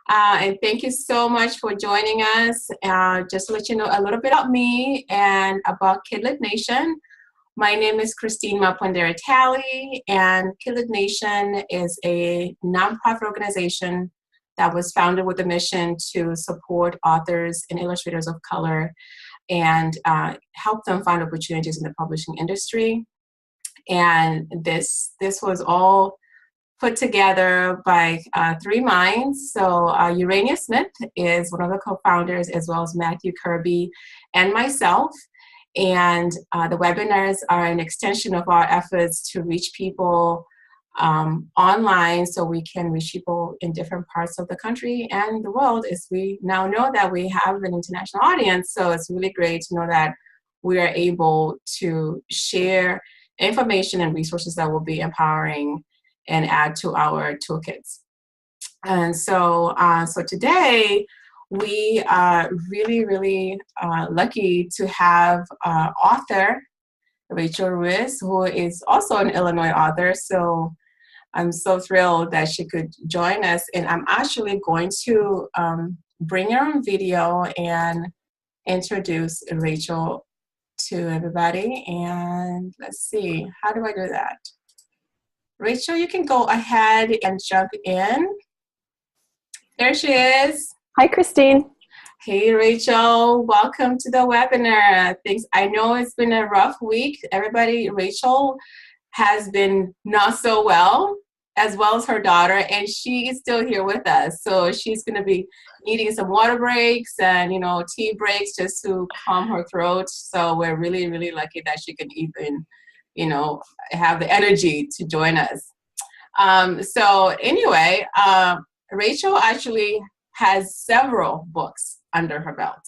And thank you so much for joining us. Just to let you know a little bit about me and about KidLit Nation. My name is Christine Mapondera-Talley, and KidLit Nation is a nonprofit organization that was founded with a mission to support authors and illustrators of color and help them find opportunities in the publishing industry. And this was all put together by three minds. So Urania Smith is one of the co-founders, as well as Matthew Kirby and myself. And the webinars are an extension of our efforts to reach people online, so we can reach people in different parts of the country and the world, as we now know that we have an international audience. So it's really great to know that we are able to share information and resources that will be empowering and add to our toolkits. And so, today, we are really lucky to have author Rachel Ruiz, who is also an Illinois author. So I'm so thrilled that she could join us. And I'm actually going to bring her on video and introduce Rachel to everybody. And let's see, how do I do that? Rachel, you can go ahead and jump in. There she is. Hi, Christine. Hey, Rachel. Welcome to the webinar. Thanks. I know it's been a rough week. Rachel has been not so well as her daughter, and she is still here with us. So she's going to be needing some water breaks and, tea breaks just to calm her throat. So we're really lucky that she can even, have the energy to join us. So anyway, Rachel actually has several books under her belt.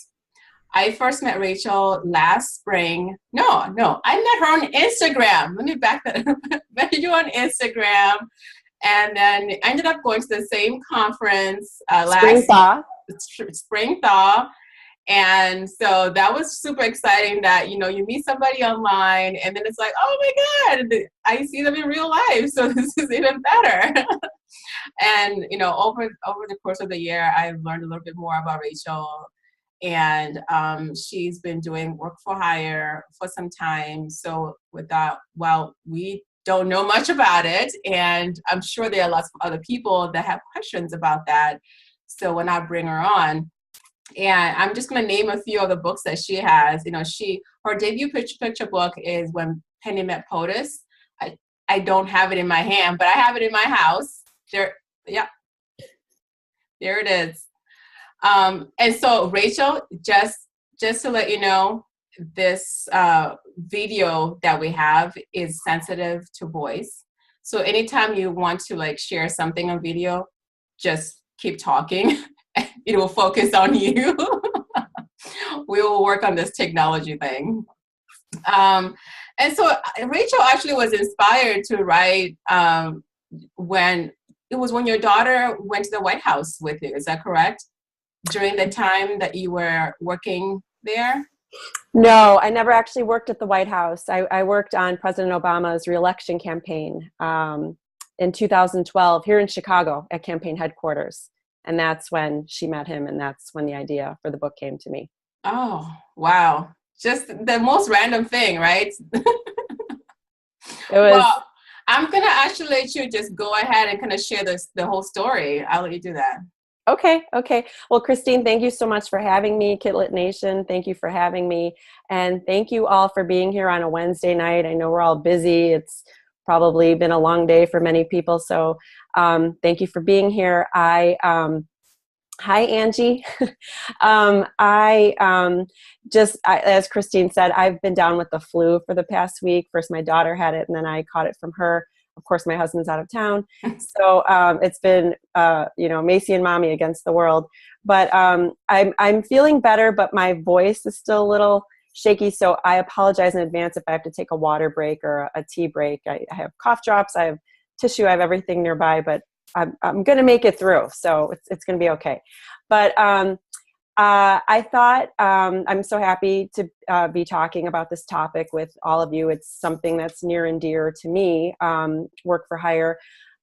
I first met Rachel last spring. No, I met her on Instagram. Let me back that up. Met you on Instagram, and then ended up going to the same conference Spring Thaw. And so that was super exciting that, you meet somebody online and then it's like, oh my God, I see them in real life. So this is even better. And, over the course of the year, I've learned a little bit more about Rachel. And she's been doing work for hire for some time. So with that, we don't know much about it. And I'm sure there are lots of other people that have questions about that. So when I bring her on, and I'm just going to name a few of the books that she has. Her debut picture book is When Penny Met Potus. I don't have it in my hand, but I have it in my house. There it is. And so, Rachel, just to let you know, this video that we have is sensitive to voice. So anytime you want to share something on video, just keep talking. It will focus on you. We will work on this technology thing. And so Rachel actually was inspired to write when your daughter went to the White House with you. Is that correct? During the time that you were working there? No, I never actually worked at the White House. I worked on President Obama's reelection campaign in 2012 here in Chicago at campaign headquarters. And that's when she met him, and that's when the idea for the book came to me. Oh, wow. Just the most random thing, right? It was. Well, I'm going to actually let you just go ahead and kind of share the whole story. I'll let you do that. Okay. Well, Christine, thank you so much for having me. KidLit Nation, thank you for having me. And thank you all for being here on a Wednesday night. I know we're all busy. It's probably been a long day for many people. So thank you for being here. Hi, Angie. As Christine said, I've been down with the flu for the past week. First, my daughter had it, and then I caught it from her. Of course, my husband's out of town. So it's been, Macy and Mommy against the world. But I'm feeling better, but my voice is still a little shaky. So I apologize in advance if I have to take a water break or a tea break. I have cough drops, I have tissue, I have everything nearby, but I'm going to make it through. So it's going to be okay. But I thought I'm so happy to be talking about this topic with all of you. It's something that's near and dear to me, work for hire.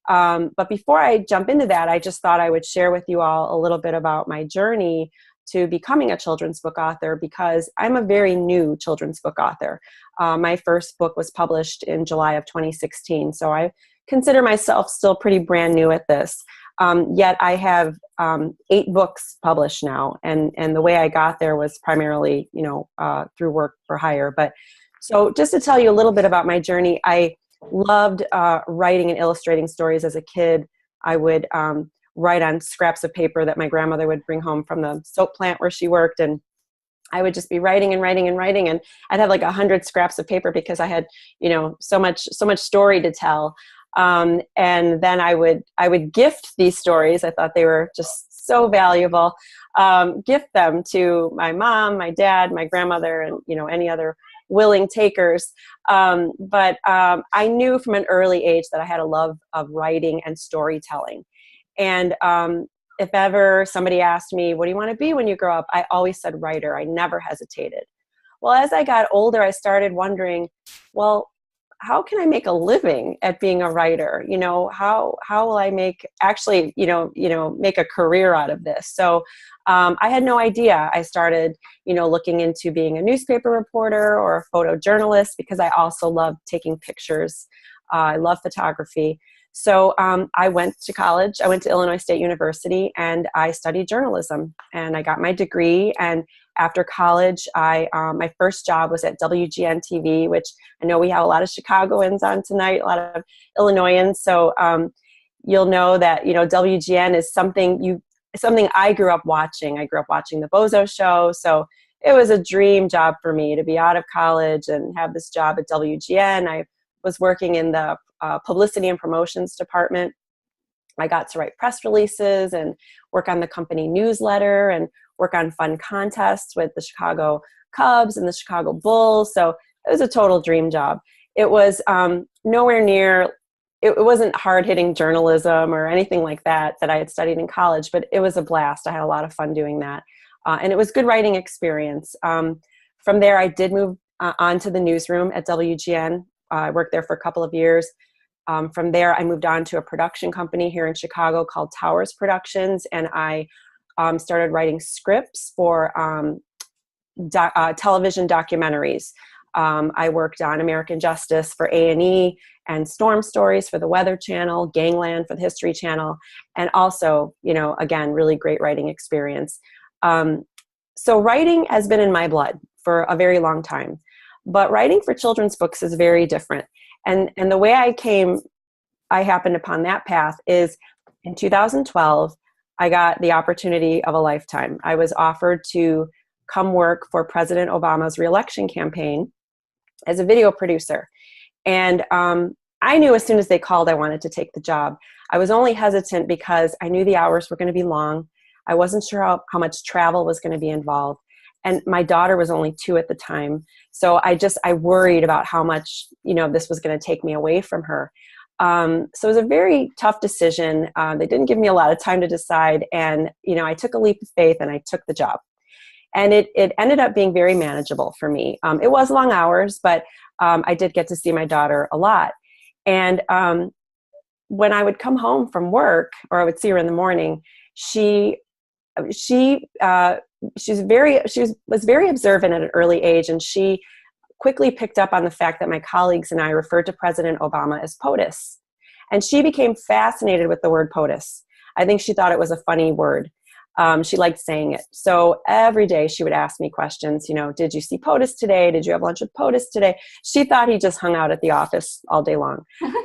But before I jump into that, I just thought I would share with you all a little bit about my journey to becoming a children's book author, because I'm a very new children's book author. My first book was published in July of 2016, so I consider myself still pretty brand new at this. Yet I have 8 books published now, and the way I got there was primarily, through work for hire. But so just to tell you a little bit about my journey, I loved writing and illustrating stories as a kid. I would write on scraps of paper that my grandmother would bring home from the soap plant where she worked, and I would just be writing and writing and writing, and I'd have like 100 scraps of paper because I had, so much story to tell. And then I would gift these stories. I thought they were just so valuable. Gift them to my mom, my dad, my grandmother, and any other willing takers. But I knew from an early age that I had a love of writing and storytelling. And if ever somebody asked me, what do you want to be when you grow up? I always said writer. I never hesitated. Well, as I got older, I started wondering, well, how can I make a living at being a writer? How will I make a career out of this? So I had no idea. I started, looking into being a newspaper reporter or a photojournalist, because I also love taking pictures. I love photography. So I went to college. I went to Illinois State University, and I studied journalism, and I got my degree. And after college, my first job was at WGN TV, which I know we have a lot of Chicagoans on tonight, a lot of Illinoisans. So you'll know that WGN is something I grew up watching. I grew up watching the Bozo Show, so it was a dream job for me to be out of college and have this job at WGN. I was working in the publicity and promotions department. I got to write press releases and work on the company newsletter and work on fun contests with the Chicago Cubs and the Chicago Bulls. So it was a total dream job. It was nowhere near, it wasn't hard-hitting journalism or anything like that I had studied in college, but it was a blast. I had a lot of fun doing that. And it was good writing experience. From there, I did move on to the newsroom at WGN. I worked there for a couple of years. From there, I moved on to a production company here in Chicago called Towers Productions, and I started writing scripts for television documentaries. I worked on American Justice for A&E and Storm Stories for the Weather Channel, Gangland for the History Channel, and also, again, really great writing experience. So writing has been in my blood for a very long time, but writing for children's books is very different. And the way I happened upon that path is in 2012, I got the opportunity of a lifetime. I was offered to come work for President Obama's reelection campaign as a video producer. And I knew as soon as they called, I wanted to take the job. I was only hesitant because I knew the hours were going to be long. I wasn't sure how much travel was going to be involved. And my daughter was only 2 at the time. So I worried about how much, this was going to take me away from her. So it was a very tough decision. They didn't give me a lot of time to decide. And, I took a leap of faith and I took the job. And it ended up being very manageable for me. It was long hours, but I did get to see my daughter a lot. And when I would come home from work, or I would see her in the morning, she was very observant at an early age, and she quickly picked up on the fact that my colleagues and I referred to President Obama as POTUS. And she became fascinated with the word POTUS. I think she thought it was a funny word. She liked saying it. So every day she would ask me questions, did you see POTUS today? Did you have lunch with POTUS today? She thought he just hung out at the office all day long. Is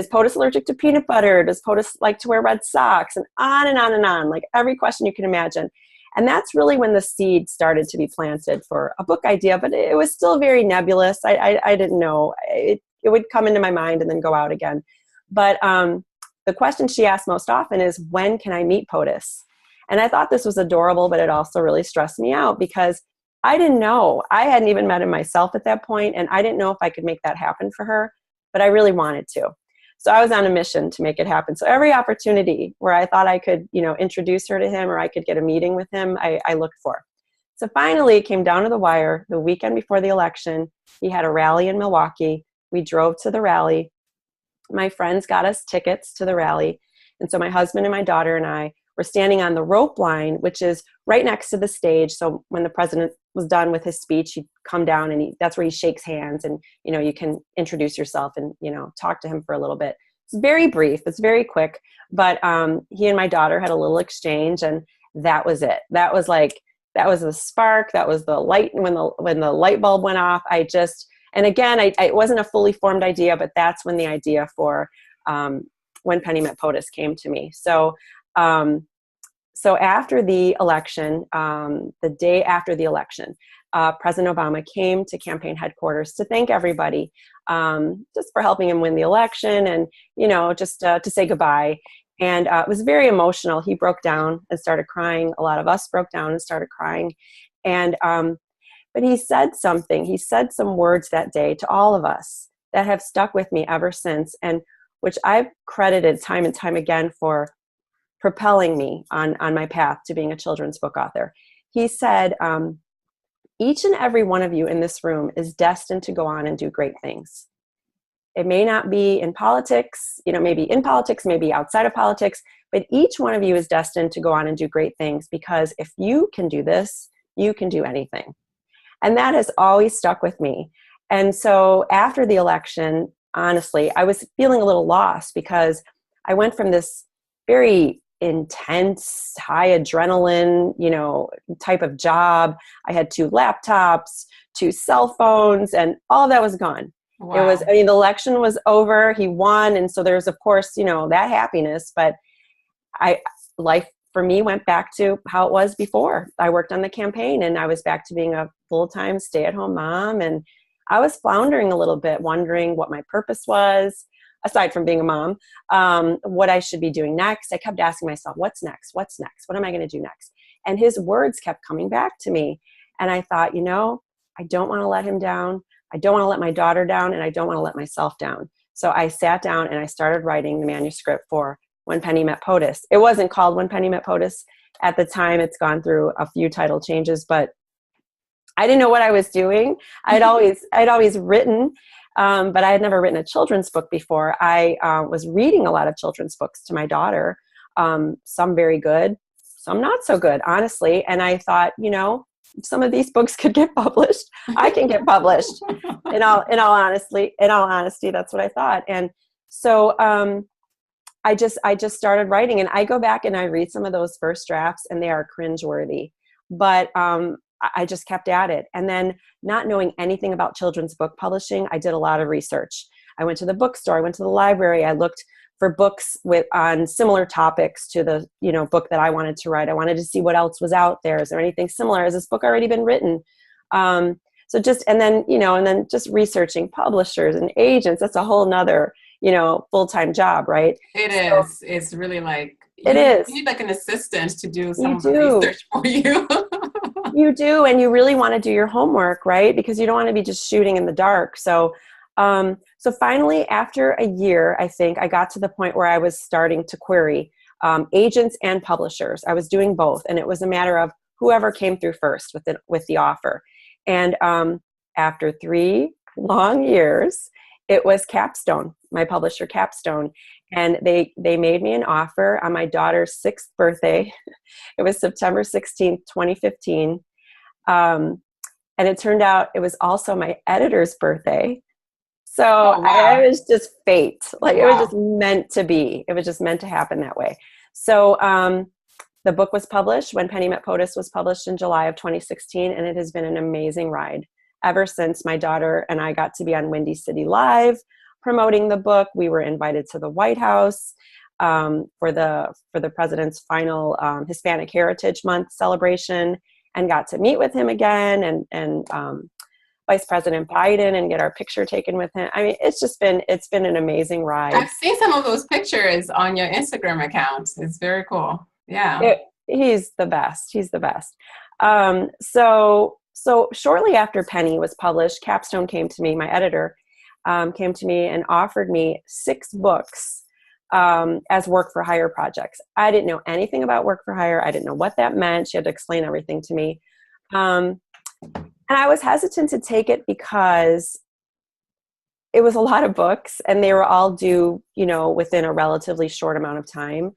POTUS allergic to peanut butter? Does POTUS like to wear red socks? And on and on and on, like every question you can imagine. And that's really when the seed started to be planted for a book idea, but it was still very nebulous. I didn't know. It would come into my mind and then go out again. But the question she asked most often is, when can I meet POTUS? And I thought this was adorable, but it also really stressed me out because I didn't know. I hadn't even met him myself at that point, and I didn't know if I could make that happen for her, but I really wanted to. So I was on a mission to make it happen. So every opportunity where I thought I could, introduce her to him or I could get a meeting with him, I looked for. So finally it came down to the wire the weekend before the election. He had a rally in Milwaukee. We drove to the rally. my friends got us tickets to the rally. And so my husband and my daughter and I were standing on the rope line, which is right next to the stage. So when the president was done with his speech, he'd come down and that's where he shakes hands, and, you know, you can introduce yourself and, you know, talk to him for a little bit. It's very brief. It's very quick. But he and my daughter had a little exchange, and that was it. That was the spark. That was the light. When the light bulb went off, and again, it wasn't a fully formed idea, but that's when the idea for When Penny Met Potus came to me. So after the election, the day after the election, President Obama came to campaign headquarters to thank everybody just for helping him win the election, and, you know, just to say goodbye. And it was very emotional. He broke down and started crying. A lot of us broke down and started crying. And but he said something. He said some words that day to all of us that have stuck with me ever since, and which I've credited time and time again for propelling me on my path to being a children's book author. He said, each and every one of you in this room is destined to go on and do great things. It may not be in politics, you know, maybe in politics, maybe outside of politics, but each one of you is destined to go on and do great things, because if you can do this, you can do anything. And that has always stuck with me. And so after the election, honestly, I was feeling a little lost, because I went from this very intense, high adrenaline, you know, type of job. I had 2 laptops, 2 cell phones, and all of that was gone. Wow. The election was over. He won. And so there's, of course, you know, that happiness, but life for me went back to how it was before. I worked on the campaign, and I was back to being a full-time stay-at-home mom. And I was floundering a little bit, wondering what my purpose was, aside from being a mom, what I should be doing next. I kept asking myself, what's next? What's next? What am I going to do next? And his words kept coming back to me. And I thought, you know, I don't want to let him down. I don't want to let my daughter down, and I don't want to let myself down. So I sat down and I started writing the manuscript for When Penny Met Potus. It wasn't called When Penny Met Potus at the time. It's gone through a few title changes, but I didn't know what I was doing. I'd always written, but I had never written a children's book before. I was reading a lot of children's books to my daughter, some very good, some not so good, honestly. And I thought, you know, if some of these books could get published, I can get published. In all honesty, that's what I thought. And so I just started writing, and I go back and I read some of those first drafts, and they are cringeworthy. But I just kept at it. And then, not knowing anything about children's book publishing, I did a lot of research. I went to the bookstore, I went to the library, I looked for books on similar topics to the, you know, book that I wanted to write. I wanted to see what else was out there. Is there anything similar? Has this book already been written? And then just researching publishers and agents. That's a whole nother, you know, full-time job, right? It is. It's really like, you need like an assistant to do some of the research for you. You do, and you really want to do your homework, right? Because you don't want to be just shooting in the dark. So finally, after a year, I think I got to the point where I was starting to query agents and publishers. I was doing both, and it was a matter of whoever came through first with the offer. And after 3 long years, it was Capstone, my publisher, Capstone. And they made me an offer on my daughter's 6th birthday. It was September 16th, 2015. And it turned out it was also my editor's birthday. So it was just fate. Like, it was just meant to be. It was just meant to happen that way. So the book was published. When Penny Met Potus was published in July of 2016, and it has been an amazing ride. Ever since, my daughter and I got to be on Windy City Live promoting the book. We were invited to the White House for the president's final Hispanic Heritage Month celebration, and got to meet with him again, and Vice President Biden, and get our picture taken with him. I mean, it's been an amazing ride. I've seen some of those pictures on your Instagram account. It's very cool. Yeah. He's the best. He's the best. So shortly after Penny was published, Capstone came to me, my editor, came to me and offered me 6 books as work for hire projects. I didn't know anything about work for hire. I didn't know what that meant. She had to explain everything to me. And I was hesitant to take it because it was a lot of books, and they were all due, within a relatively short amount of time.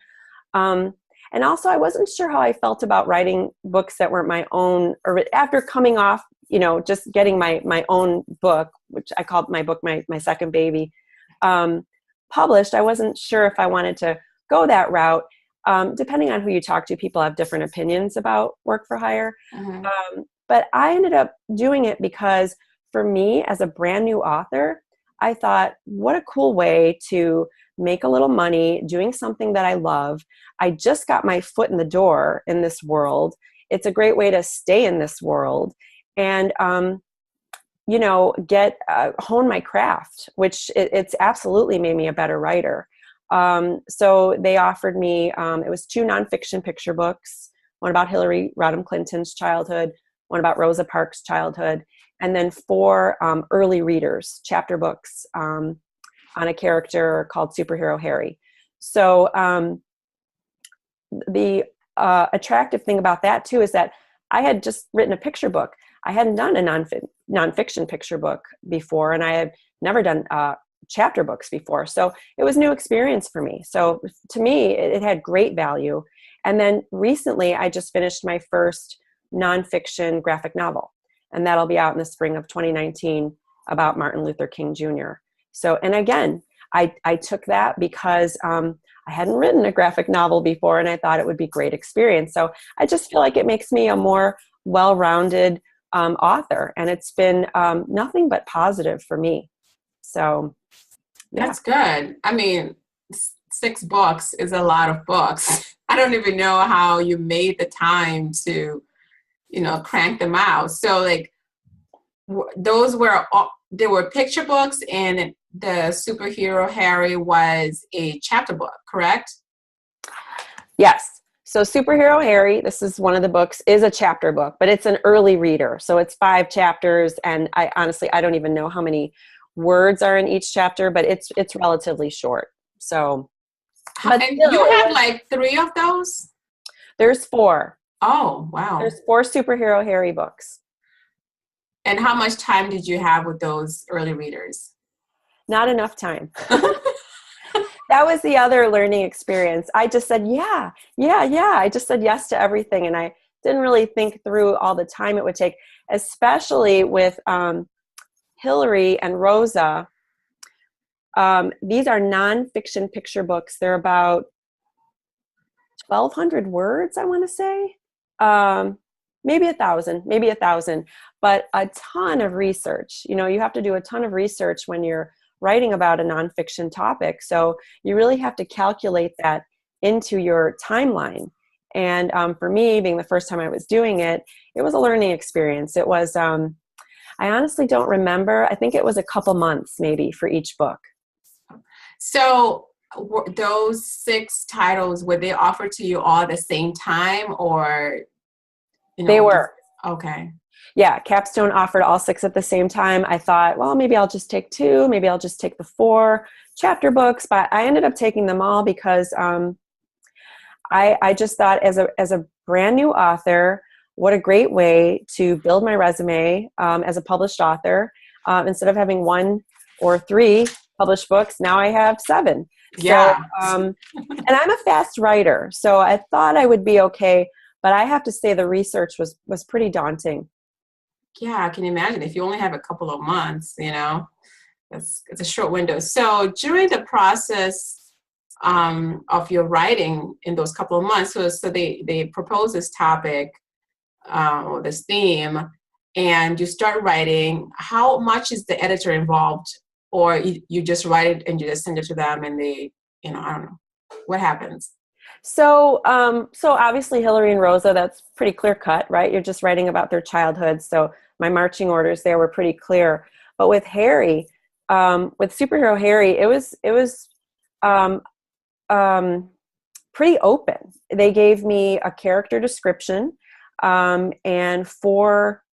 And also, I wasn't sure how I felt about writing books that weren't my own, or after coming off, just getting my own book, which I called my book my second baby, published. I wasn't sure if I wanted to go that route. Depending on who you talk to, people have different opinions about work for hire. But I ended up doing it because for me, as a brand new author, I thought, what a cool way to make a little money doing something that I love. I just got my foot in the door in this world. It's a great way to stay in this world and, get hone my craft, which it's absolutely made me a better writer. So they offered me, it was 2 nonfiction picture books, one about Hillary Rodham Clinton's childhood, one about Rosa Parks' childhood, and then 4 early readers, chapter books on a character called Superhero Harry. So the attractive thing about that too is that I had just written a picture book. I hadn't done a nonfiction picture book before, and I had never done chapter books before. So it was new experience for me. So to me, it had great value. And then recently, I just finished my first nonfiction graphic novel, and that'll be out in the spring of 2019 about Martin Luther King Jr. So, and again, I took that because I hadn't written a graphic novel before, and I thought it would be great experience. So I just feel like it makes me a more well-rounded author, and it's been nothing but positive for me. So yeah. That's good. I mean, 6 books is a lot of books. I don't even know how you made the time to, crank them out. So like those were, they were picture books, and the Superhero Harry was a chapter book, correct? Yes. So Superhero Harry, this is one of the books, is a chapter book, but it's an early reader. So it's 5 chapters, and I don't even know how many words are in each chapter, but it's relatively short. So, but and you had like 3 of those? There's 4. Oh, wow. There's 4 Superhero Harry books. And how much time did you have with those early readers? Not enough time. That was the other learning experience. I just said, yeah. I just said yes to everything. And I didn't really think through all the time it would take, especially with Hillary and Rosa. These are nonfiction picture books. They're about 1,200 words, I want to say. Maybe 1,000, but a ton of research. You have to do a ton of research when you're writing about a nonfiction topic. So you really have to calculate that into your timeline. And for me, being the first time I was doing it, it was a learning experience. It was, I honestly don't remember. I think it was a couple months maybe for each book. So those 6 titles, were they offered to you all at the same time, or? They were. Okay. Yeah, Capstone offered all 6 at the same time. I thought, well, maybe I'll just take 2. Maybe I'll just take the 4 chapter books. But I ended up taking them all because I just thought as a brand new author, what a great way to build my resume as a published author. Instead of having 1 or 3 published books, now I have 7. Yeah. So, and I'm a fast writer, so I thought I would be okay. But I have to say the research was pretty daunting. Yeah, I can imagine. If you only have a couple of months, it's a short window. So during the process of your writing in those couple of months, so they propose this topic or this theme, and you start writing. How much is the editor involved, or you just write it and you just send it to them, and they, I don't know, what happens? So obviously Hillary and Rosa, that's pretty clear cut, right? You're just writing about their childhood. So my marching orders there were pretty clear. But with Harry, with Superhero Harry, it was pretty open. They gave me a character description and 4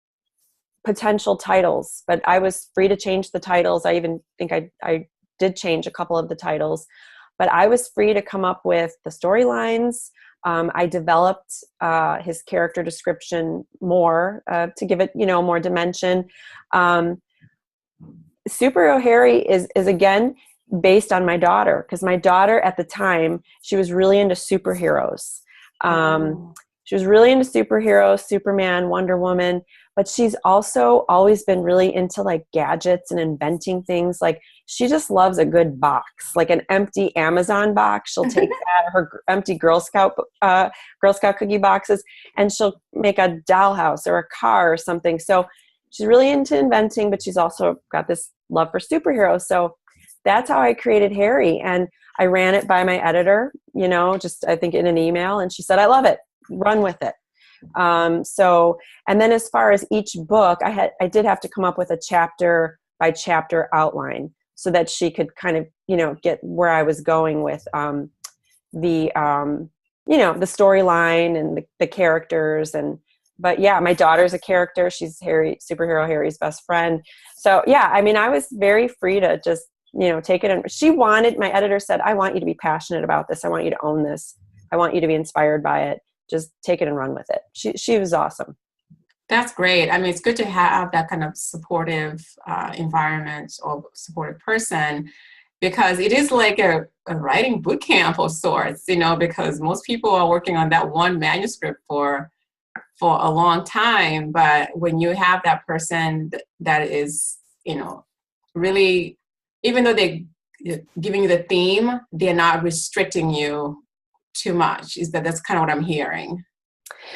potential titles, but I was free to change the titles. I even think I did change a couple of the titles. But I was free to come up with the storylines. I developed his character description more to give it, more dimension. Superhero Harry is again based on my daughter, because my daughter at the time, she was really into superheroes. Oh. She was really into superheroes, Superman, Wonder Woman, but she's also always been really into like gadgets and inventing things. Like she just loves a good box, like an empty Amazon box. She'll take that, her empty Girl Scout cookie boxes, and she'll make a dollhouse or a car or something. So she's really into inventing, but she's also got this love for superheroes. So that's how I created Harry. And I ran it by my editor, just I think in an email. And she said, I love it. Run with it. And then as far as each book, I did have to come up with a chapter by chapter outline so that she could kind of, get where I was going with the storyline and the characters. But yeah, my daughter's a character. She's superhero Harry's best friend. So yeah, I mean, I was very free to just, take it. And my editor said, I want you to be passionate about this. I want you to own this. I want you to be inspired by it. Just take it and run with it. She was awesome. That's great. I mean, it's good to have that kind of supportive environment or supportive person, because it is like a writing boot camp of sorts, because most people are working on that one manuscript for a long time. But when you have that person that is, really, even though they're giving you the theme, they're not restricting you too much. That's kind of what I'm hearing,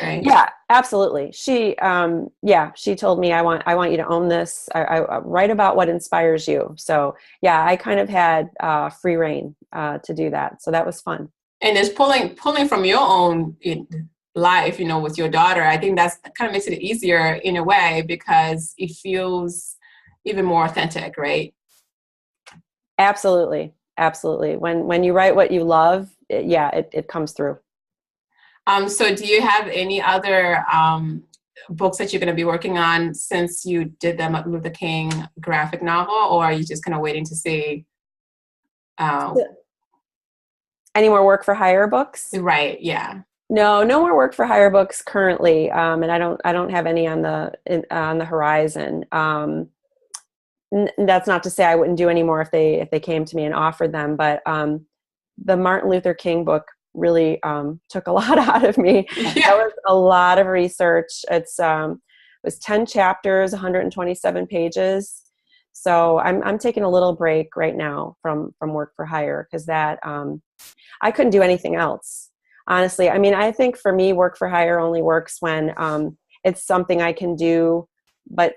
right? Yeah, absolutely. She told me, I want you to own this. I write about what inspires you. So yeah, I kind of had free reign to do that. So that was fun. And there's pulling from your own life, with your daughter. I think that kind of makes it easier in a way, because it feels even more authentic, right? Absolutely. When you write what you love, it comes through. So do you have any other books that you're going to be working on since you did the Martin Luther King graphic novel, or are you just kind of waiting to see? Any more work for hire books? Right. Yeah. No more work for hire books currently, and I don't have any on the horizon. That's not to say I wouldn't do any more if they came to me and offered them, but the Martin Luther King book really took a lot out of me. Yeah. That was a lot of research. It was 10 chapters, 127 pages. So I'm taking a little break right now from work for hire, because that I couldn't do anything else. Honestly, I mean, I think for me, work for hire only works when it's something I can do, but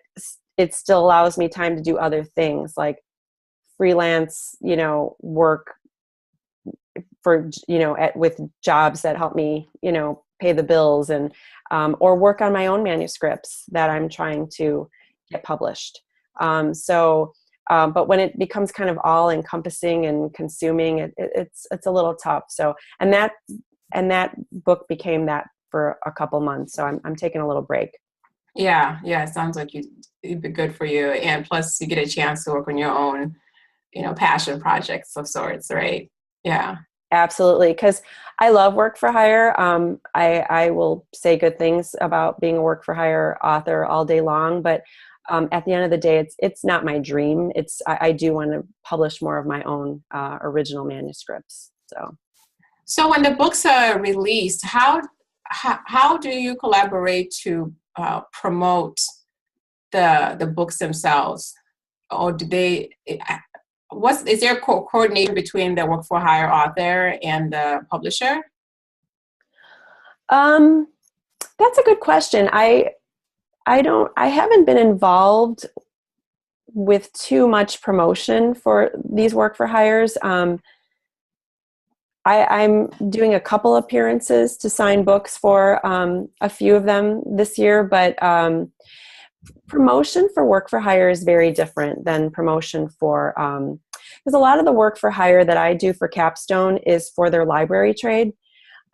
it still allows me time to do other things like freelance, work for, with jobs that help me, pay the bills, and or work on my own manuscripts that I'm trying to get published. But when it becomes kind of all encompassing and consuming, it's a little tough. So, and that book became that for a couple months. So I'm taking a little break. Yeah. It sounds like it'd be good for you. And plus you get a chance to work on your own, passion projects of sorts, right? Yeah. Absolutely. Because I love work for hire. I will say good things about being a work for hire author all day long, but at the end of the day, it's not my dream. I do want to publish more of my own original manuscripts. So when the books are released, how do you collaborate to promote the books themselves, or do they? Is there coordination between the work for hire author and the publisher? That's a good question. I haven't been involved with too much promotion for these work for hires. I'm doing a couple appearances to sign books for a few of them this year, but promotion for work for hire is very different than promotion for, because a lot of the work for hire that I do for Capstone is for their library trade.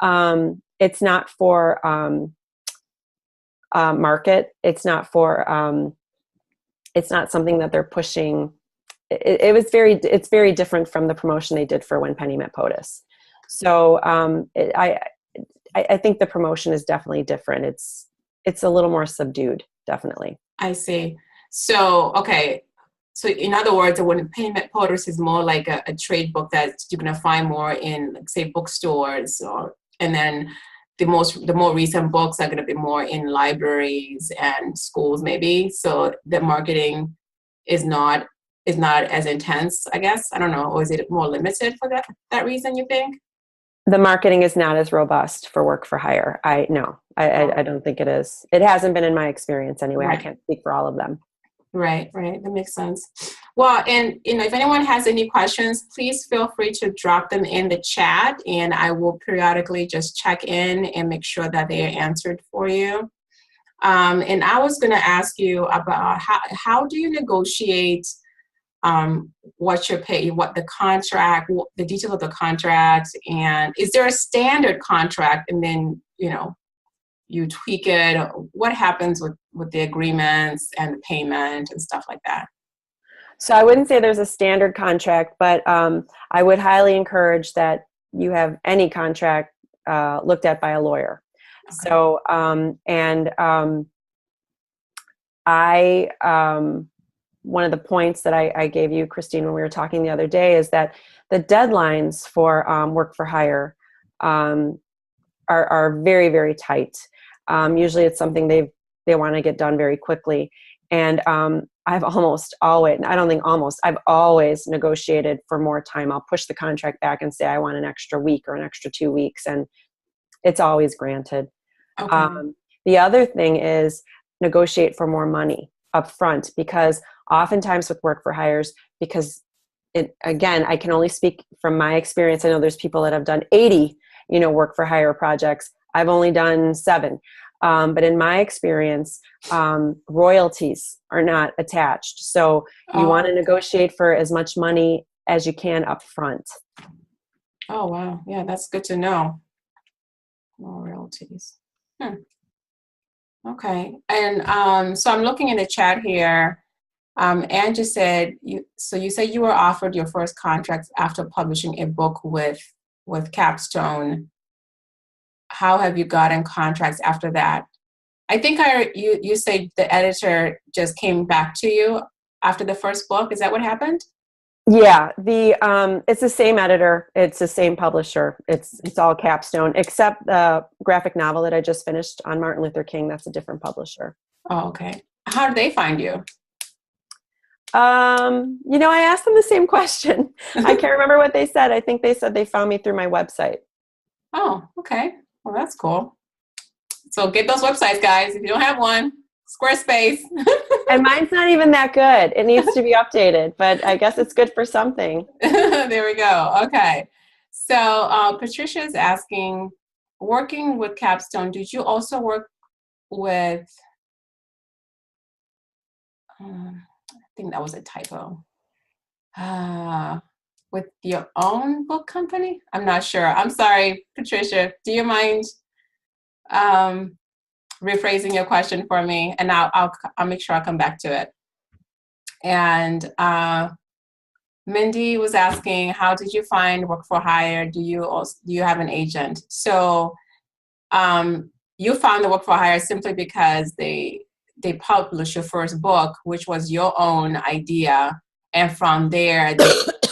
It's not for market. It's not for, it's not something that they're pushing. It's very different from the promotion they did for When Penny Met Potus. So I think the promotion is definitely different. It's a little more subdued, definitely. I see. So, okay. so in other words, when Penny Met Potus is more like a trade book that you're going to find more in, like, say, bookstores, and then the more recent books are going to be more in libraries and schools, maybe. So the marketing is not as intense, I guess. I don't know. Or is it more limited for that reason, you think? The marketing is not as robust for work for hire. I don't think it is. It hasn't been in my experience anyway. Right. I can't speak for all of them. Right. That makes sense. Well, and if anyone has any questions, please feel free to drop them in the chat, and I will periodically just check in and make sure that they are answered for you. And I was going to ask you about how do you negotiate what you're paid, what the contract, the details of the contract, and is there a standard contract, and then you tweak it? What happens with the agreements and the payment and stuff like that? So I wouldn't say there's a standard contract, but I would highly encourage that you have any contract looked at by a lawyer. Okay. So one of the points that I gave you, Christine, when we were talking the other day, is that the deadlines for work for hire are very, very tight. Usually it's something they want to get done very quickly. And I've always negotiated for more time. I'll push the contract back and say I want an extra week or an extra 2 weeks, and it's always granted. Okay. The other thing is negotiate for more money up front, because oftentimes with work for hires, because again, I can only speak from my experience. I know there's people that have done 80, work for hire projects. I've only done 7. But in my experience, royalties are not attached. So you want to negotiate for as much money as you can up front. Oh, wow. Yeah, that's good to know. No royalties. Okay. And so I'm looking in the chat here. Andrew said, you said you were offered your first contract after publishing a book with Capstone. How have you gotten contracts after that? I think you said the editor just came back to you after the first book. Is that what happened? Yeah, it's the same editor, it's the same publisher. It's all Capstone, except the graphic novel that I just finished on Martin Luther King. That's a different publisher. Oh, okay. How did they find you? I asked them the same question. I can't remember what they said. I think they said they found me through my website. Oh, okay. Well, that's cool. So get those websites, guys. If you don't have one, Squarespace. And mine's not even that good. It needs to be updated, but I guess it's good for something. There we go. Okay. So Patricia is asking, working with Capstone, did you also work with, I think that was a typo, with your own book company? I'm not sure. I'm sorry, Patricia. Do you mind rephrasing your question for me? And I'll make sure I'll come back to it. And Mindy was asking, how did you find work for hire? Do you have an agent? So you found the work for hire simply because they published your first book, which was your own idea, and from there they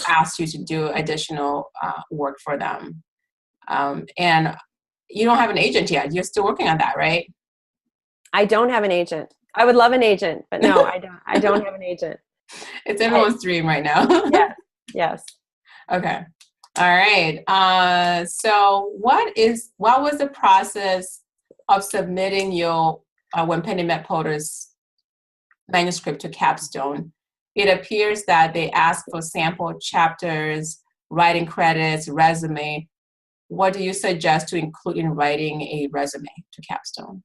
asked you to do additional work for them. And you don't have an agent yet. You're still working on that, right? I don't have an agent. I would love an agent, but no, I don't. I don't have an agent. It's everyone's dream right now. Yes. Okay. All right. So what was the process of submitting your when Penny Met Potus manuscript to Capstone? It appears that they asked for sample chapters, writing credits, resume. What do you suggest to include in writing a resume to Capstone?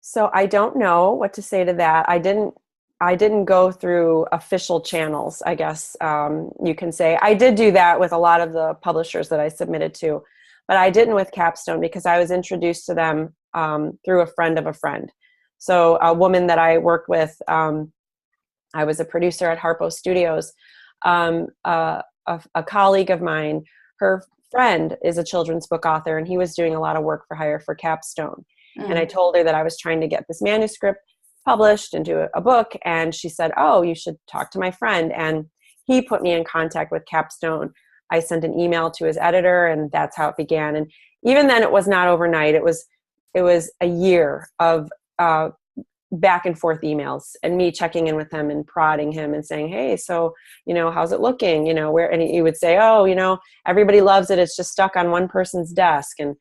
So I don't know what to say to that. I didn't go through official channels, I guess you can say. I did do that with a lot of the publishers that I submitted to, but I didn't with Capstone because I was introduced to them through a friend of a friend. So a woman that I worked with, I was a producer at Harpo Studios. A colleague of mine, her friend is a children's book author, and he was doing a lot of work for hire for Capstone. And I told her that I was trying to get this manuscript published into a book. And she said, oh, you should talk to my friend. And he put me in contact with Capstone. I sent an email to his editor, and that's how it began. And even then, it was not overnight. It was a year of back and forth emails and me checking in with him and prodding him and saying, hey, so, how's it looking? Where, and he would say, oh, everybody loves it. It's just stuck on one person's desk. And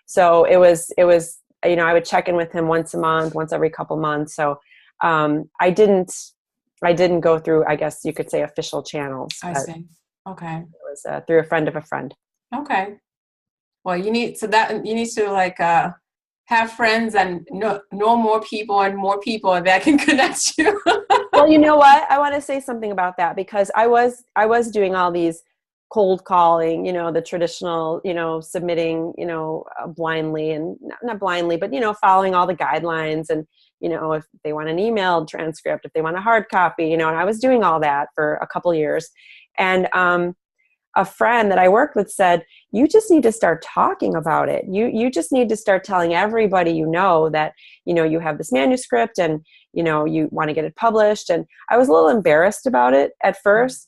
so it was, I would check in with him once a month, once every couple months. So I didn't go through, I guess you could say, official channels. I see. Okay. It was through a friend of a friend. Okay. Well, you need to like have friends and know more people that can connect you. Well, you know what? I want to say something about that, because I was doing all these cold calling, the traditional, submitting, blindly, and not blindly, but, following all the guidelines, and, if they want an emailed transcript, if they want a hard copy, and I was doing all that for a couple years. And a friend that I worked with said, you just need to start talking about it. You just need to start telling everybody that, you have this manuscript, and, you want to get it published. And I was a little embarrassed about it at first,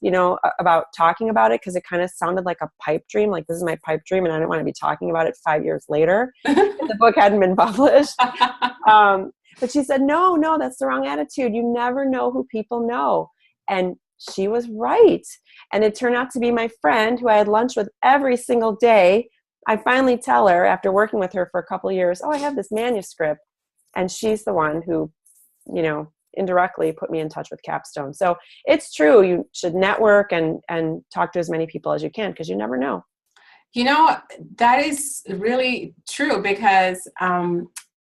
about talking about it, because it kind of sounded like a pipe dream. Like, this is my pipe dream, and I didn't want to be talking about it 5 years later. The book hadn't been published. But she said, no, that's the wrong attitude. You never know who people know. And she was right. And it turned out to be my friend who I had lunch with every single day. I finally tell her, after working with her for a couple of years, oh, I have this manuscript. And she's the one who, indirectly put me in touch with Capstone. So it's true. You should network and talk to as many people as you can, because you never know. That is really true, because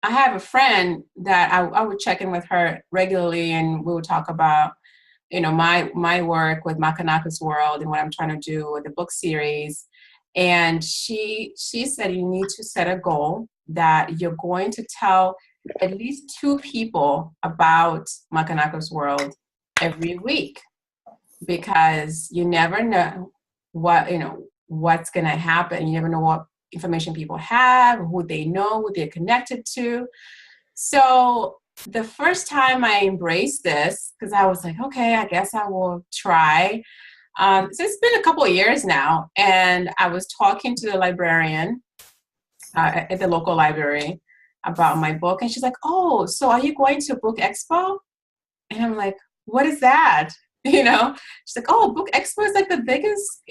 I have a friend that I would check in with her regularly, and we would talk about my work with Makanaka's World and what I'm trying to do with the book series. And she said, you need to set a goal that you're going to tell at least 2 people about Makanaka's World every week, because you never know what's going to happen. You never know what information people have, who they know, who they're connected to. So the first time I embraced this, because I was like, okay, I guess I will try. So it's been a couple of years now, and I was talking to the librarian at the local library about my book, and she's like, oh, so are you going to Book Expo? And I'm like, what is that? She's like, oh, Book Expo is like the biggest,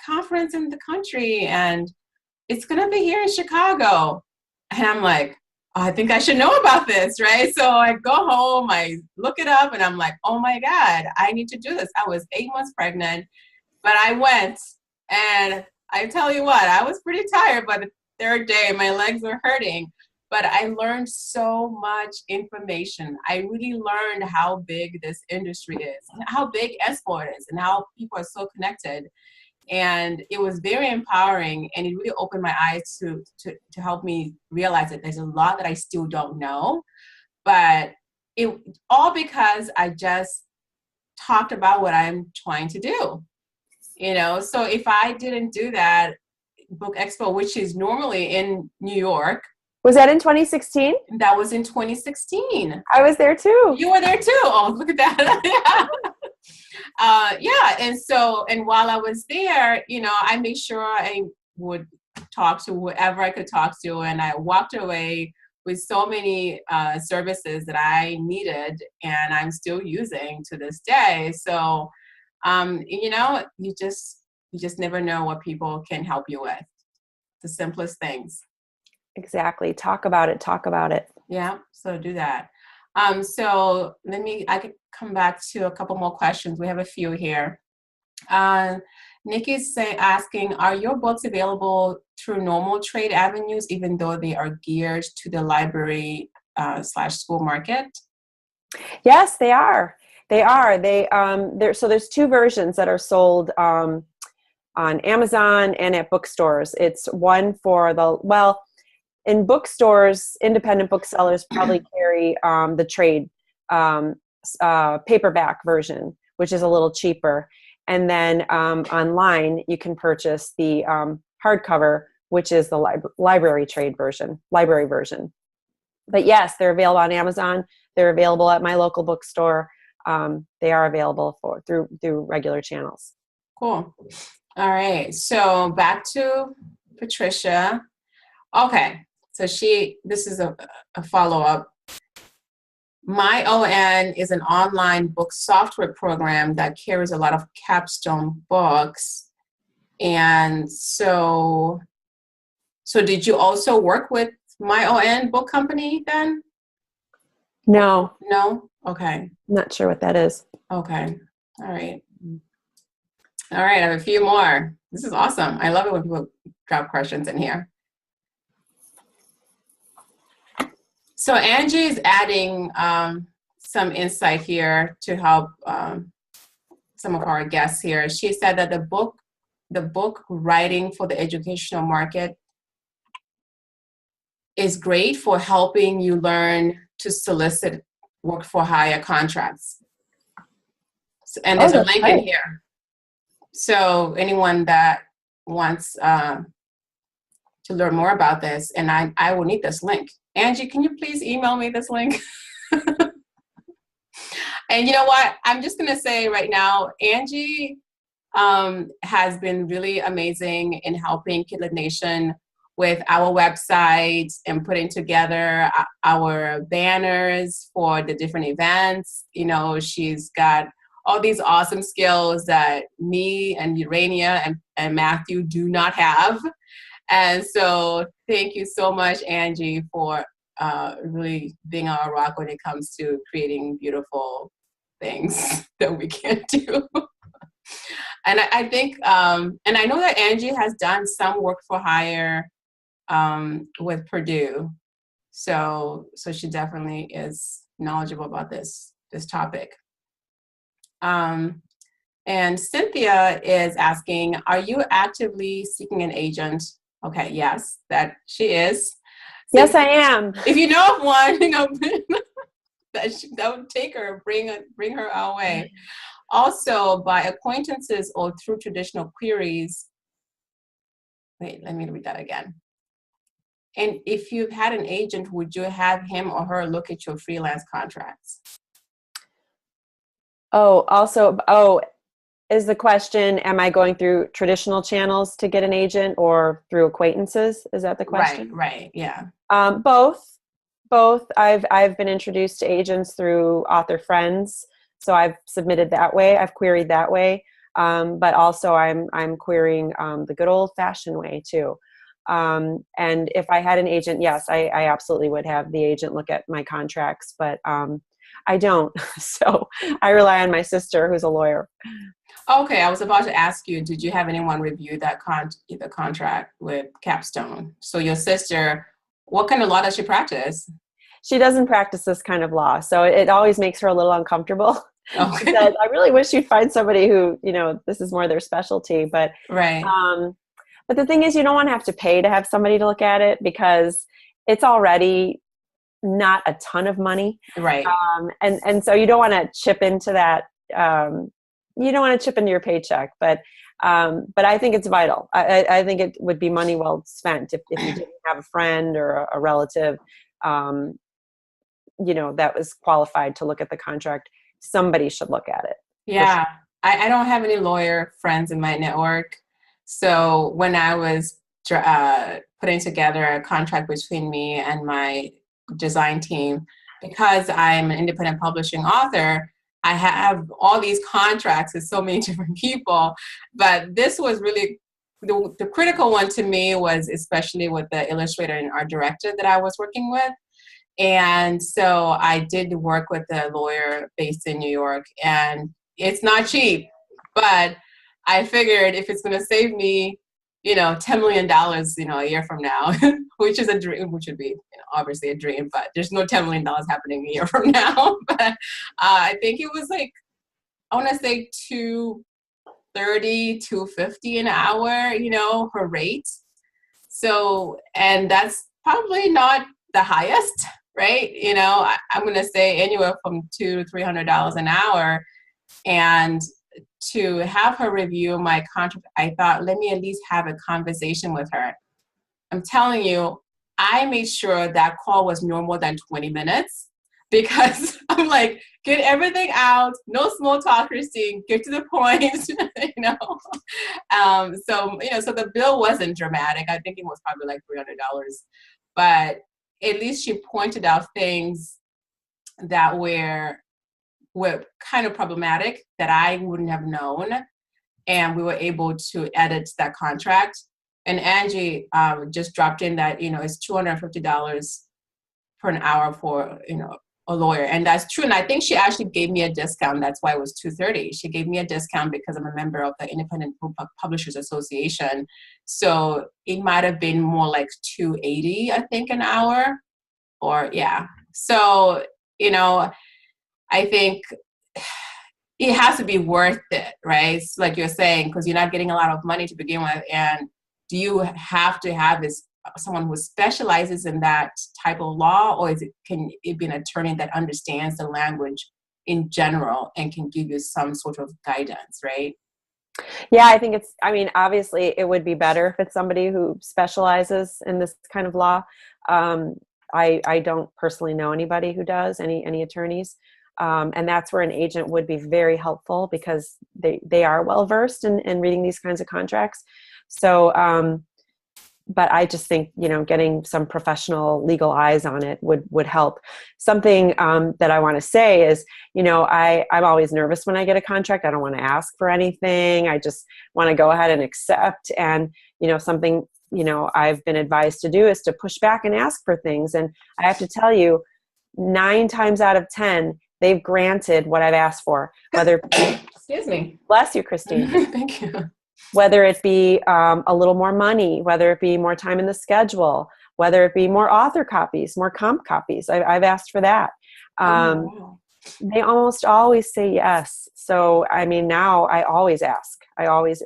conference in the country, and it's going to be here in Chicago. And I'm like, I think I should know about this, right? So I go home, I look it up, and I'm like, oh my God, I need to do this. I was 8 months pregnant, but I went, and I tell you what, I was pretty tired by the 3rd day. My legs were hurting, but I learned so much information. I really learned how big this industry is, and how big Expo is, and how people are so connected. And it was very empowering, and it really opened my eyes to help me realize that there's a lot that I still don't know, but it all because I just talked about what I'm trying to do, So if I didn't do that, Book Expo, which is normally in New York. Was that in 2016? That was in 2016. I was there too. You were there too. Oh, look at that. And while I was there, I made sure I would talk to whoever I could talk to, and I walked away with so many services that I needed, and I'm still using to this day. So, you just never know what people can help you with. The simplest things. Exactly. Talk about it. Yeah. So do that. So I could come back to a couple more questions. We have a few here. Nikki's asking, are your books available through normal trade avenues, even though they are geared to the library / school market? Yes, they are. So there's 2 versions that are sold on Amazon and at bookstores. It's one for in bookstores, independent booksellers probably carry the trade paperback version, which is a little cheaper. And then online, you can purchase the hardcover, which is the library version. But yes, they're available on Amazon. they're available at my local bookstore. They are available through regular channels. Cool. All right. So back to Patricia. Okay. So this is a follow-up. My ON is an online book software program that carries a lot of Capstone books. And so did you also work with My ON book company then? No. No? Okay. Not sure what that is. Okay. All right. All right. I have a few more. This is awesome. I love it when people drop questions in here. So Angie is adding some insight here to help some of our guests here. She said that the book writing for the educational market is great for helping you learn to solicit work for hire contracts. And there's a link in here. So anyone that wants to learn more about this, and I will need this link. Angie, can you please email me this link? And you know what? I'm just going to say right now, Angie has been really amazing in helping KidLit Nation with our website and putting together our banners for the different events. You know, she's got all these awesome skills that me and Urania and Matthew do not have. And so thank you so much, Angie, for really being our rock when it comes to creating beautiful things that we can't do. And I think, and I know that Angie has done some work for hire with Purdue. So she definitely is knowledgeable about this topic. And Cynthia is asking, are you actively seeking an agent? Okay, yes, that she is. Yes, I am. If you know of one, you know, that would take her, bring her our way. Also, by acquaintances or through traditional queries. Wait, let me read that again. And if you've had an agent, would you have him or her look at your freelance contracts? Is the question, am I going through traditional channels to get an agent or through acquaintances? Is that the question? Right, yeah. Both. I've been introduced to agents through author friends, so I've submitted that way. I've queried that way, but also I'm querying the good old-fashioned way too. And if I had an agent, yes, I absolutely would have the agent look at my contracts, but I don't. So I rely on my sister, who's a lawyer. Okay, I was about to ask you, did you have anyone review that the contract with Capstone? So your sister, what kind of law does she practice? She doesn't practice this kind of law, so it always makes her a little uncomfortable. Okay. She said, I really wish you'd find somebody who, you know, this is more their specialty. But right. But the thing is, you don't want to have to pay to have somebody to look at it because it's already not a ton of money. Right. And so you don't want to chip into that. You don't want to chip into your paycheck, but I think it's vital. I think it would be money well spent if you didn't have a friend or a relative, you know, that was qualified to look at the contract. Somebody should look at it. Yeah. Sure. I don't have any lawyer friends in my network. So when I was putting together a contract between me and my design team, because I'm an independent publishing author, I have all these contracts with so many different people. But this was really, the critical one to me was especially with the illustrator and art director that I was working with. And so I did work with a lawyer based in New York, and it's not cheap, but I figured if it's going to save me, you know, $10 million, you know, a year from now, which is a dream, which would be, you know, obviously a dream, but there's no $10 million happening a year from now. But I think it was like, I want to say $230, $250 an hour, you know, her rate. So, and that's probably not the highest, right? You know, I'm going to say anywhere from $200 to $300 an hour. And to have her review my contract, I thought, let me at least have a conversation with her. I'm telling you, I made sure that call was no more than 20 minutes because I'm like, get everything out, no small talk, Christine, get to the point, so the bill wasn't dramatic. I think it was probably like $300, but at least she pointed out things that were kind of problematic that I wouldn't have known, and we were able to edit that contract. And Angie just dropped in that it's $250 per an hour for a lawyer, and that's true. And I think she actually gave me a discount. That's why it was $230. She gave me a discount because I'm a member of the Independent Publishers Association, so it might have been more like $280, I think, an hour, or yeah. So I think it has to be worth it, right? It's like you're saying, because you're not getting a lot of money to begin with, and do you have to have someone who specializes in that type of law, or can it be an attorney that understands the language in general and can give you some sort of guidance, right? Yeah, I mean, obviously it would be better if it's somebody who specializes in this kind of law. I don't personally know anybody who does, any attorneys. And that's where an agent would be very helpful, because they are well-versed in reading these kinds of contracts. So, but I just think, getting some professional legal eyes on it would help. Something that I want to say is, I'm always nervous when I get a contract. I don't want to ask for anything. I just want to go ahead and accept. And, something, I've been advised to do is to push back and ask for things. And I have to tell you, 9 times out of 10, they've granted what I've asked for. Whether Excuse me. Bless you, Christine. Thank you. Whether it be a little more money, whether it be more time in the schedule, whether it be more author copies, more comp copies. I've asked for that. Wow. They almost always say yes. So, I mean, now I always ask. I always,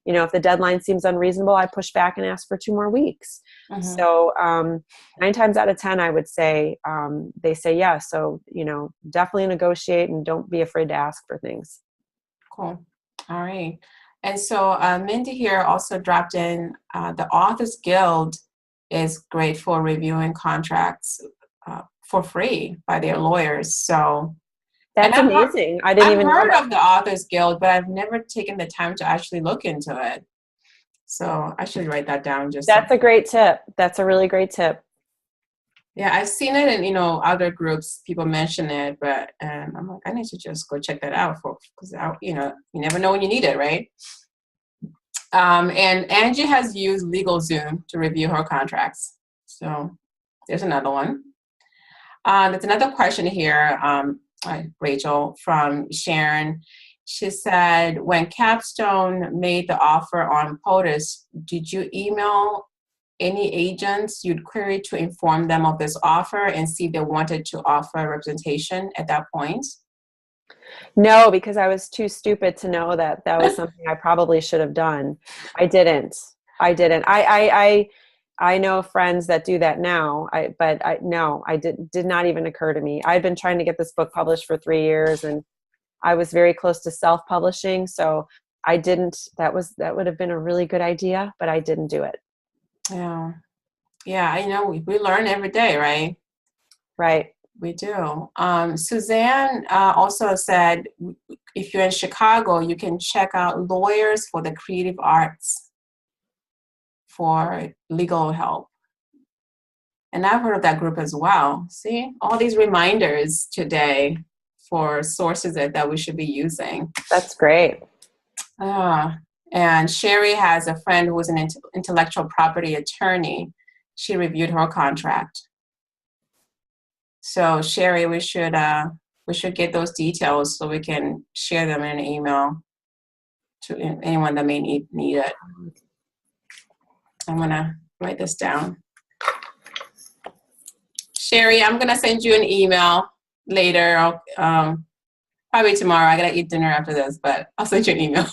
if the deadline seems unreasonable, I push back and ask for 2 more weeks. Mm-hmm. So 9 times out of 10, I would say they say yes. So, definitely negotiate and don't be afraid to ask for things. Cool. All right. And so Mindy here also dropped in, the Authors Guild is great for reviewing contracts for free by their lawyers. So that's amazing. I've heard of the Authors Guild, but I've never taken the time to actually look into it. So I should write that down. That's a great tip. That's a really great tip. Yeah, I've seen it in other groups. People mention it, but I'm like, I need to just go check that out because you never know when you need it, right? And Angie has used LegalZoom to review her contracts. So there's another one. There's another question here, Rachel, from Sharon. She said, when Capstone made the offer on POTUS, did you email any agents you'd query to inform them of this offer and see if they wanted to offer representation at that point? No, because I was too stupid to know that was something I probably should have done. I didn't. I know friends that do that now, but did not even occur to me. I've been trying to get this book published for 3 years, and I was very close to self-publishing, so I didn't. That would have been a really good idea, but I didn't do it. Yeah, I know we learn every day, right? Right. We do. Suzanne also said, if you're in Chicago, you can check out Lawyers for the Creative Arts for legal help. And I've heard of that group as well. See, all these reminders today for sources that we should be using. That's great. And Sherry has a friend who was an intellectual property attorney. She reviewed her contract. So Sherry, we should get those details so we can share them in an email to anyone that may need it. I'm gonna write this down. Sherry, I'm gonna send you an email later. Probably tomorrow. I gotta eat dinner after this, but I'll send you an email.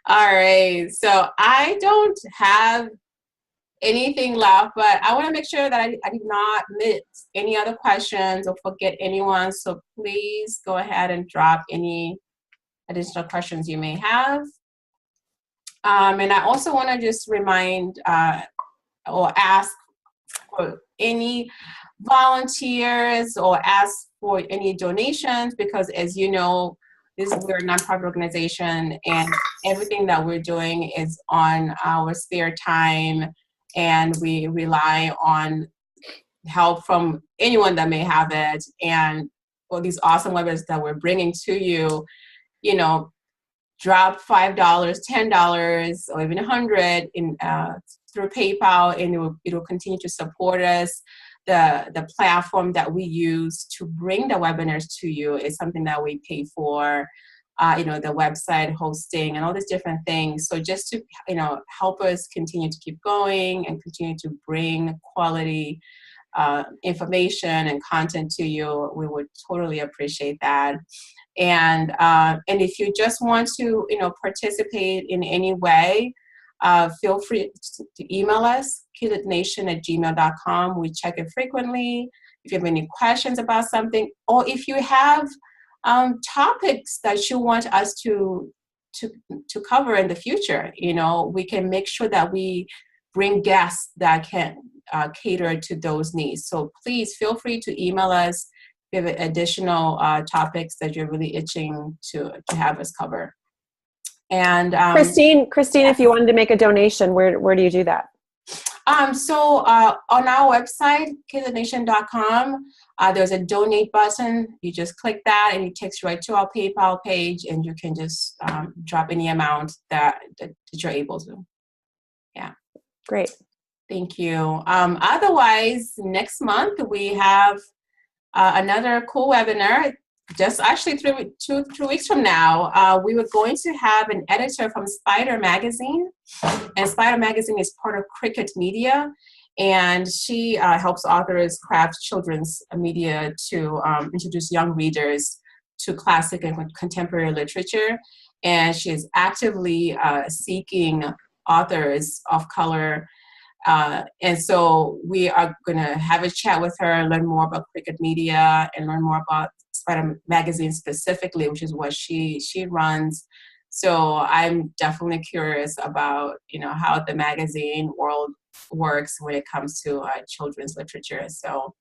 All right. So I don't have anything left, but I want to make sure that I did not miss any other questions or forget anyone. So please go ahead and drop any additional questions you may have. And I also want to just remind or ask for any volunteers or ask for any donations, because as you know, we're a nonprofit organization, and everything that we're doing is on our spare time, and we rely on help from anyone that may have it. And all these awesome webinars that we're bringing to you, you know, drop $5, $10, or even $100 in through PayPal, and it will continue to support us. The platform that we use to bring the webinars to you is something that we pay for. The website hosting and all these different things. So just to help us continue to keep going and continue to bring quality information and content to you, we would totally appreciate that. And if you just want to participate in any way, feel free to email us, kidlitnation@gmail.com. We check it frequently. If you have any questions about something, or if you have topics that you want us to cover in the future, we can make sure that we bring guests that can cater to those needs. So please feel free to email us if you have additional topics that you're really itching to have us cover. And Christine, yes. If you wanted to make a donation, where do you do that? So on our website, KidLitNation.com, there's a donate button. You just click that and it takes you right to our PayPal page, and you can just drop any amount that you're able to. Yeah. Great. Thank you. Otherwise, next month we have another cool webinar. Just actually 2 weeks from now, we were going to have an editor from Spider Magazine, and Spider Magazine is part of Cricket Media, and she helps authors craft children's media to introduce young readers to classic and contemporary literature, and she is actively seeking authors of color. And so we are going to have a chat with her, learn more about Cricket Media, and learn more about Spider Magazine specifically, which is what she runs. So I'm definitely curious about how the magazine world works when it comes to children's literature. So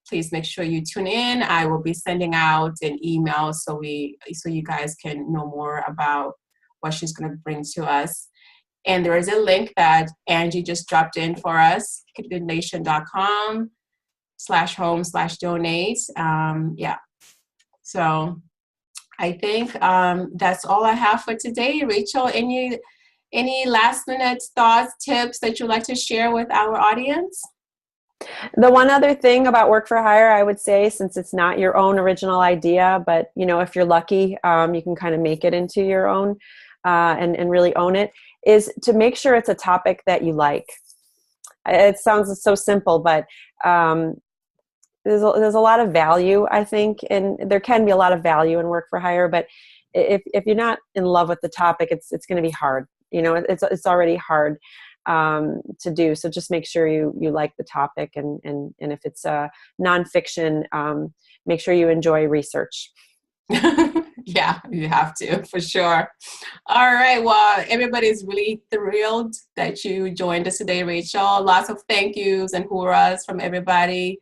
please make sure you tune in. I will be sending out an email so you guys can know more about what she's going to bring to us. And there is a link that Angie just dropped in for us, kidlitnation.com/home/donate. Yeah. So I think that's all I have for today. Rachel, any last minute thoughts, tips that you'd like to share with our audience? The one other thing about work for hire, I would say, since it's not your own original idea, but if you're lucky, you can kind of make it into your own and really own it, is to make sure it's a topic that you like. It sounds so simple, but there's a lot of value, I think, and there can be a lot of value in work for hire. But if you're not in love with the topic, it's going to be hard. It's already hard to do. So just make sure you like the topic, and if it's nonfiction, make sure you enjoy research. Yeah, you have to, for sure. All right. Well, everybody's really thrilled that you joined us today, Rachel. Lots of thank yous and hurrahs from everybody.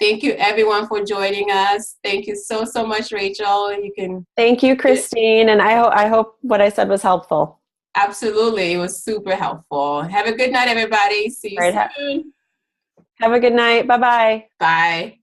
Thank you, everyone, for joining us. Thank you so much, Rachel. Thank you, Christine. And I hope what I said was helpful. Absolutely. It was super helpful. Have a good night, everybody. See you soon. Have a good night. Bye-bye. Bye.